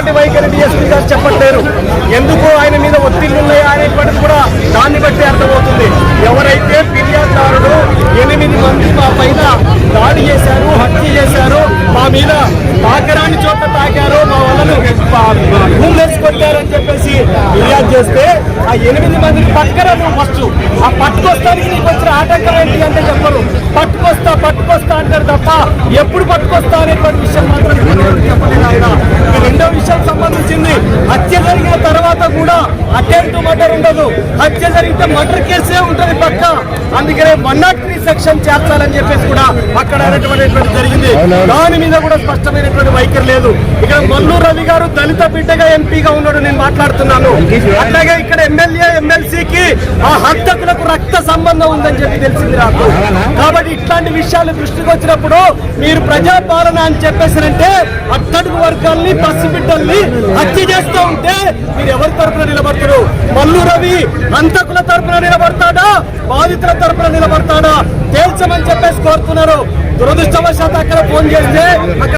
స్పష్టమైనటువంటి వైఖరి డిఎస్పీ గారు చెప్పట్లేరు. ఎందుకు ఆయన మీద ఒత్తిళ్లు ఉన్నాయా అనేటువంటిది కూడా దాన్ని బట్టి అర్థమవుతుంది. ఎవరైతే ఫిర్యాదుదారుడు 8 మంది మా పైన దాడి చేశారు, హత్య చేశారు, మా మీద తాకరాని చోట్ల తాకారు, మా వాళ్ళను భూములేసి కొట్టారని చెప్పేసి ఫిర్యాదు చేస్తే ఆ 8 మందిని పట్టుకరా నువ్వు ఫస్ట్. ఆ పట్టుకొస్తానికి నీకు వచ్చిన ఆటంకం ఏంటి అంటే చెప్పరు. పట్టుకొస్తా అంటారు తప్ప ఎప్పుడు పట్టుకొస్తా అనేటువంటి విషయం మాత్రం చెప్పలేదు ఆయన. రెండో విషయం సంబంధించింది హత్య జరిగిన తర్వాత కూడా అటెంప్ట్ మర్డర్ ఉండదు. హత్య జరిగితే మర్డర్ కేసే ఉంటుంది పక్క. అందుకనే 103 సెక్షన్ చేర్చాలని చెప్పేసి కూడా అక్కడ అనేటువంటి జరిగింది. దాని మీద కూడా స్పష్టమైనటువంటి వైఖరి లేదు. ఇక్కడ మల్లు రవి గారు దళిత బిడ్డగా ఎంపీగా ఉన్నాడు, నేను మాట్లాడుతున్నాను. అట్లాగే ఇక్కడ ఎమ్మెల్యే ఎమ్మెల్సీకి ఆ హంతకులకు రక్త సంబంధం ఉందని చెప్పి తెలిసింది నాకు. కాబట్టి ఇట్లాంటి విషయాలు దృష్టికి వచ్చినప్పుడు మీరు ప్రజాపాలన అని చెప్పేసారంటే అట్టడుగు వర్గాల్ని పసి బిడ్డల్ని హత్య చేస్తూ ఉంటే మీరు ఎవరి తరఫున నిలబడతారు? మల్లు రవి హంతకుల తరఫున నిలబడతాడా, బాధితుల తరఫున నిలబడతాడా తేల్చమని చెప్పేసి కోరుతున్నారు. దురదృష్టవశాత్తు అక్కడ ఫోన్ చేస్తే